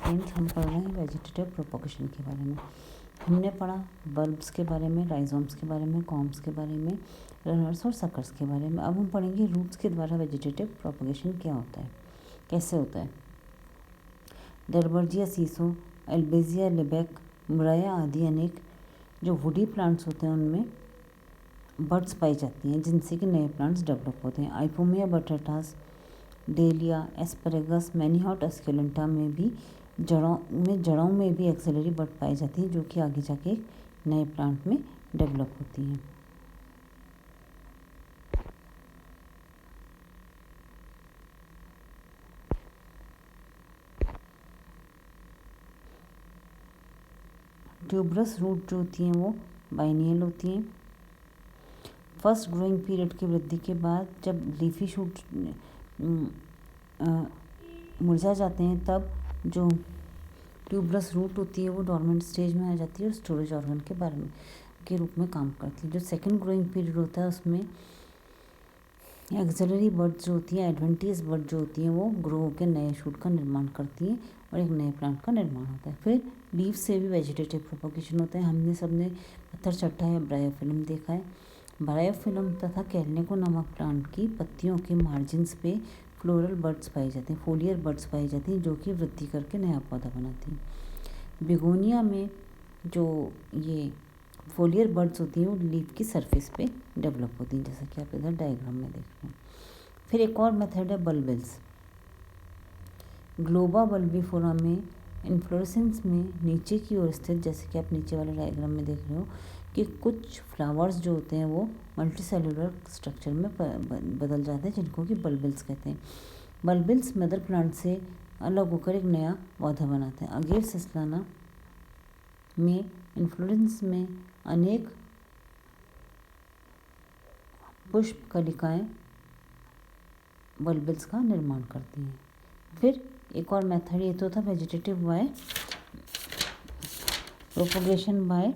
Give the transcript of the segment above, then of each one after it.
Students, हम पढ़ रहे हैं वेजिटेटिव प्रोपोगेशन के बारे में। हमने पढ़ा बल्ब्स के बारे में, राइजोम्स के बारे में, कॉम्स के बारे में, रनर्स और सकर्स के बारे में। अब हम पढ़ेंगे रूट्स के द्वारा वेजिटेटिव प्रोपोगेशन क्या होता है, कैसे होता है। डरबर्जिया सीसो, एल्बेजिया लिबेक, मुराया आदि अनेक जो वुडी प्लांट्स होते हैं उनमें बर्ड्स पाई जाती हैं जिनसे कि नए प्लांट्स डेवलप होते हैं। आइपोमिया बटाटास, डेलिया, एस्परेगस, मैनीहॉट एस्क्युलेंटा में भी जड़ों में भी एक्सिलरी बर्ड पाई जाती हैं जो कि आगे जाके नए प्लांट में डेवलप होती हैं। ट्यूबरस रूट जो होती हैं वो बाइनियल होती हैं। फर्स्ट ग्रोइंग पीरियड की वृद्धि के बाद जब लीफी शूट मुरझा जाते हैं तब जो ट्यूबरस रूट होती है वो डोर्मेंट स्टेज में आ जाती है और स्टोरेज ऑर्गन के बारे में के रूप में काम करती है। जो सेकंड ग्रोइंग पीरियड होता है उसमें एक्सिलरी बर्ड जो होती हैं, एडवेंटियस बर्ड जो होती हैं वो ग्रो होकर नए शूट का निर्माण करती हैं और एक नए प्लांट का निर्माण होता है। फिर लीव से भी वेजिटेटिव प्रोपोगेशन होता है। हमने सबने पत्थर चट्टा या ब्रायोफिल्म देखा है। ब्रायोफिल्म तथा कैलनेको नामक प्लांट की पत्तियों के मार्जिन्स पे फ्लोरल बर्ड्स पाई जाती हैं, फोलियर बर्ड्स पाई जाती हैं जो कि वृद्धि करके नया पौधा बनाती हैं। बिगोनिया में जो ये फोलियर बर्ड्स होती हैं वो लीफ की सरफेस पे डेवलप होती हैं, जैसा कि आप इधर डायग्राम में देख रहे हैं। फिर एक और मेथड है बल्बिल्स। ग्लोबा बल्बिफोरा में इन्फ्लोरेसेंस में नीचे की ओर स्थित, जैसे कि आप नीचे वाले डायग्राम में देख रहे हो कि कुछ फ्लावर्स जो होते हैं वो मल्टीसेलुलर स्ट्रक्चर में बदल जाते हैं जिनको कि बल्बिल्स कहते हैं। बल्बिल्स मदर प्लांट से अलग होकर एक नया पौधा बनाते हैं। अगेव सिस्लाना में इन्फ्लोरेंस में अनेक पुष्प कलिकाएं बल्बिल्स का निर्माण करती हैं। फिर एक और मेथड ये तो था vegetative by propagation by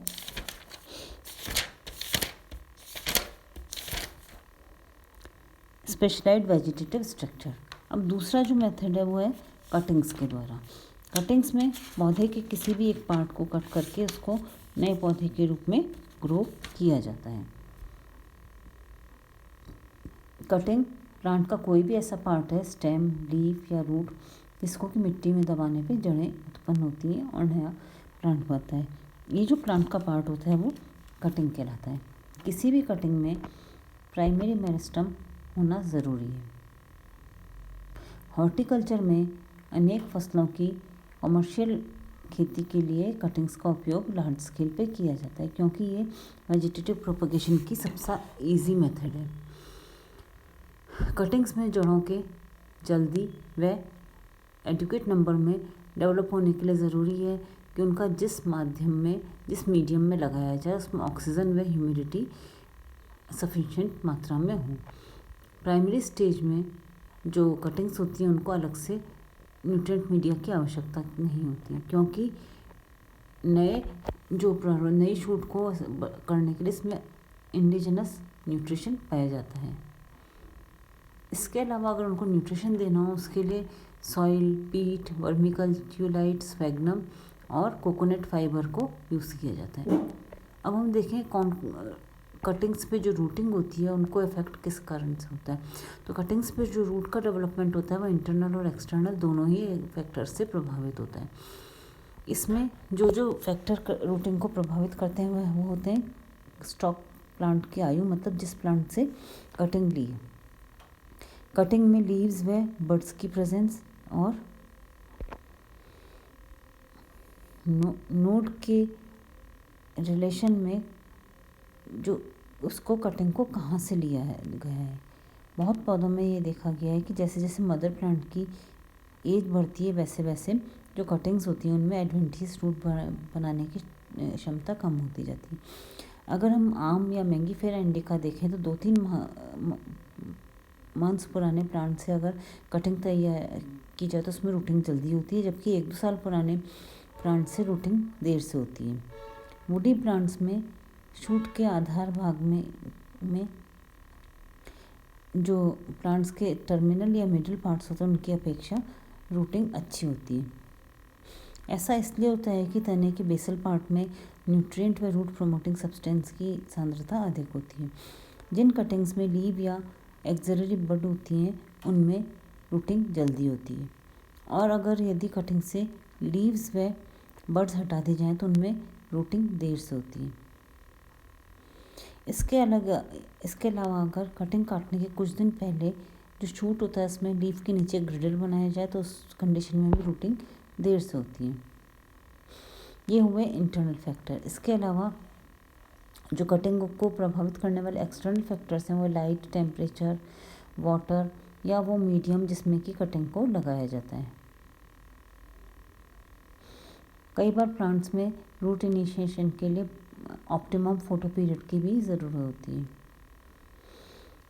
specialized vegetative structure. अब दूसरा जो मेथड है वो है कटिंग्स के द्वारा। कटिंग्स में पौधे के किसी भी एक पार्ट को कट करके उसको नए पौधे के रूप में ग्रो किया जाता है। कटिंग प्लांट का कोई भी ऐसा पार्ट है, स्टेम, लीफ या रूट, जिसको कि मिट्टी में दबाने पे जड़ें उत्पन्न होती हैं और नया प्लांट बनता है। ये जो प्लांट का पार्ट होता है वो कटिंग कहलाता है। किसी भी कटिंग में प्राइमरी मेरिस्टम होना ज़रूरी है। हॉर्टिकल्चर में अनेक फसलों की कमर्शियल खेती के लिए कटिंग्स का उपयोग लार्ज स्केल पे किया जाता है क्योंकि ये वेजिटेटिव प्रोपोगेशन की सबसे ईजी मेथड है। कटिंग्स में जड़ों के जल्दी व एडिक्वेट नंबर में डेवलप होने के लिए ज़रूरी है कि उनका जिस मीडियम में लगाया जाए उसमें ऑक्सीजन व ह्यूमिडिटी सफिशिएंट मात्रा में हो। प्राइमरी स्टेज में जो कटिंग्स होती हैं उनको अलग से न्यूट्रिएंट मीडिया की आवश्यकता नहीं होती है क्योंकि नई शूट को करने के लिए इसमें इंडिजिनस न्यूट्रिशन पाया जाता है। इसके अलावा अगर उनको न्यूट्रिशन देना हो उसके लिए सॉइल, पीट, वर्मिकल्चुलाइट, स्फैग्नम और कोकोनट फाइबर को यूज़ किया जाता है। अब हम देखें कटिंग्स पे जो रूटिंग होती है उनको इफेक्ट किस कारण से होता है। तो कटिंग्स पे जो रूट का डेवलपमेंट होता है वो इंटरनल और एक्सटर्नल दोनों ही फैक्टर से प्रभावित होता है। इसमें जो फैक्टर रूटिंग को प्रभावित करते हैं वो होते हैं स्टॉक प्लांट की आयु, मतलब जिस प्लांट से कटिंग ली है, कटिंग में लीव्स व बर्ड्स की प्रेजेंस और नोड के रिलेशन में जो उसको कटिंग को कहाँ से लिया गया है। बहुत पौधों में ये देखा गया है कि जैसे जैसे मदर प्लांट की एज बढ़ती है वैसे वैसे जो कटिंग्स होती हैं उनमें एडवेंटियस रूट बनाने की क्षमता कम होती जाती है। अगर हम आम या मैंगीफेरा इंडिका देखें तो 2-3 मंथ्स पुराने प्लांट से अगर कटिंग तैयार की जाए तो उसमें रूटिंग जल्दी होती है, जबकि 1-2 साल पुराने प्लांट से रूटिंग देर से होती है। वुडी प्लांट्स में शूट के आधार भाग में जो प्लांट्स के टर्मिनल या मिडिल पार्ट्स होते हैं उनकी अपेक्षा रूटिंग अच्छी होती है। ऐसा इसलिए होता है कि तने के बेसल पार्ट में न्यूट्रिएंट व रूट प्रोमोटिंग सब्सटेंस की सांद्रता अधिक होती है। जिन कटिंग्स में लीव या एक्सिलरी बड होती हैं उनमें रूटिंग जल्दी होती है, और अगर यदि कटिंग से लीव्स व बड्स हटा दी जाएँ तो उनमें रूटिंग देर से होती है। इसके अलावा अगर कटिंग काटने के कुछ दिन पहले जो शूट होता है उसमें लीफ के नीचे ग्रिडल बनाया जाए तो उस कंडीशन में भी रूटिंग देर से होती है। ये हुए इंटरनल फैक्टर। इसके अलावा जो कटिंग को प्रभावित करने वाले एक्सटर्नल फैक्टर्स हैं वो लाइट, टेम्परेचर, वाटर या वो मीडियम जिसमें कि कटिंग को लगाया जाता है। कई बार प्लांट्स में रूट इनिशिएशन के लिए ऑप्टिमम फोटो पीरियड की भी ज़रूरत होती है।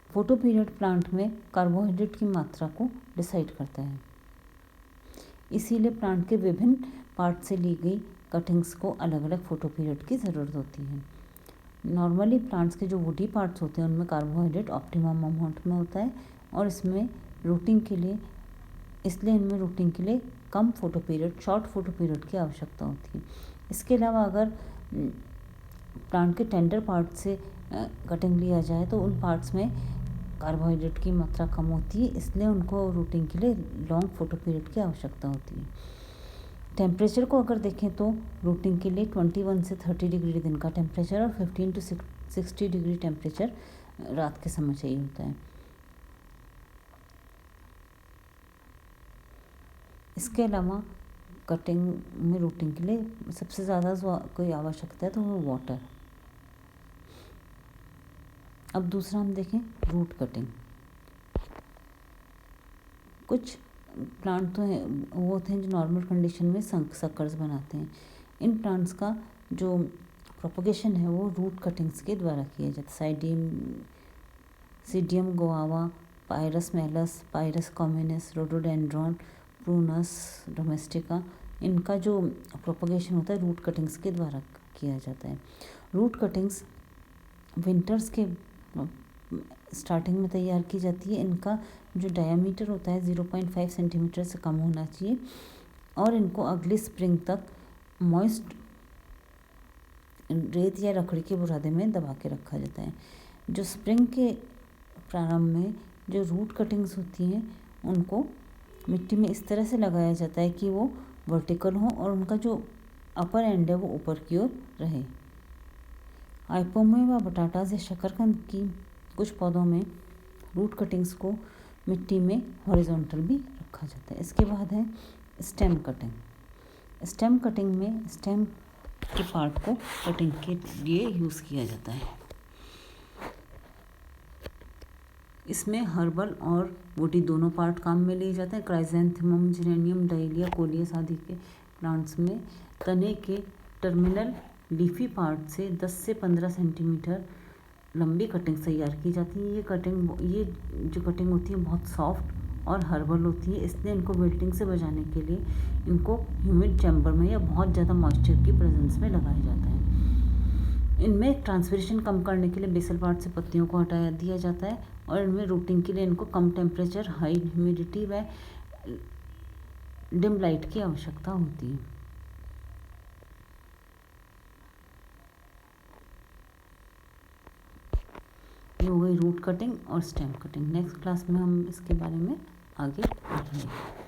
फोटो पीरियड प्लांट में कार्बोहाइड्रेट की मात्रा को डिसाइड करता है, इसीलिए प्लांट के विभिन्न पार्ट से ली गई कटिंग्स को अलग अलग फोटो पीरियड की ज़रूरत होती है। नॉर्मली प्लांट्स के जो वुडी पार्ट्स होते हैं उनमें कार्बोहाइड्रेट ऑप्टिमम अमाउंट में होता है और इसमें रूटिंग के लिए कम photoperiod, short photoperiod की आवश्यकता होती है। इसके अलावा अगर प्लांट के टेंडर पार्ट से कटिंग लिया जाए तो उन पार्ट्स में कार्बोहाइड्रेट की मात्रा कम होती है, इसलिए उनको रूटिंग के लिए लॉन्ग फोटो पीरियड की आवश्यकता होती है। टेम्परेचर को अगर देखें तो रूटिंग के लिए 21 से 30 डिग्री दिन का टेम्परेचर और 15 to 60 डिग्री टेम्परेचर रात के समय चाहिए होता है। इसके अलावा कटिंग में रूटिंग के लिए सबसे ज़्यादा कोई आवश्यकता है तो वो वाटर। अब दूसरा हम देखें रूट कटिंग। कुछ प्लांट तो हैं वो होते हैं जो नॉर्मल कंडीशन में सक्कर्स बनाते हैं। इन प्लांट्स का जो प्रोपगेशन है वो रूट कटिंग्स के द्वारा किया जाता है। Psidium guava, Pyrus malus, Pyrus communis, rhododendron, Prunus domestica, इनका जो प्रोपगेशन होता है रूट कटिंग्स के द्वारा किया जाता है। रूट कटिंग्स विंटर्स के स्टार्टिंग में तैयार की जाती है। इनका जो डायमीटर होता है 0.5 सेंटीमीटर से कम होना चाहिए और इनको अगली स्प्रिंग तक मॉइस्ट रेत या लकड़ी के बुरादे में दबा के रखा जाता है। जो स्प्रिंग के प्रारंभ में जो रूट कटिंग्स होती हैं उनको मिट्टी में इस तरह से लगाया जाता है कि वो वर्टिकल हो और उनका जो अपर एंड है वो ऊपर की ओर रहे। आइपोमे व बटाटास या शकरकंद की कुछ पौधों में रूट कटिंग्स को मिट्टी में हॉरिजॉन्टल भी रखा जाता है। इसके बाद है स्टेम कटिंग। स्टेम कटिंग में स्टेम के पार्ट को कटिंग के लिए यूज़ किया जाता है। इसमें हर्बल और वुडी दोनों पार्ट काम में लिए जाते हैं। क्राइजेंथेमम, जेरेनियम, डायलिया, कोलियस आदि के प्लांट्स में तने के टर्मिनल लीफी पार्ट से 10 से 15 सेंटीमीटर लंबी कटिंग तैयार की जाती है। ये जो कटिंग होती है बहुत सॉफ्ट और हर्बल होती है, इसलिए इनको विल्टिंग से बचाने के लिए इनको ह्यूमिड चैम्बर में या बहुत ज़्यादा मॉइस्चर की प्रेजेंस में लगाया जाता है। इनमें ट्रांसपिरेशन कम करने के लिए बेसल पार्ट से पत्तियों को हटा दिया जाता है और इनमें रूटिंग के लिए इनको कम टेम्परेचर, हाई ह्यूमिडिटी व डिम लाइट की आवश्यकता होती है। ये हो गई रूट कटिंग और स्टेम कटिंग। नेक्स्ट क्लास में हम इसके बारे में आगे पढ़ेंगे।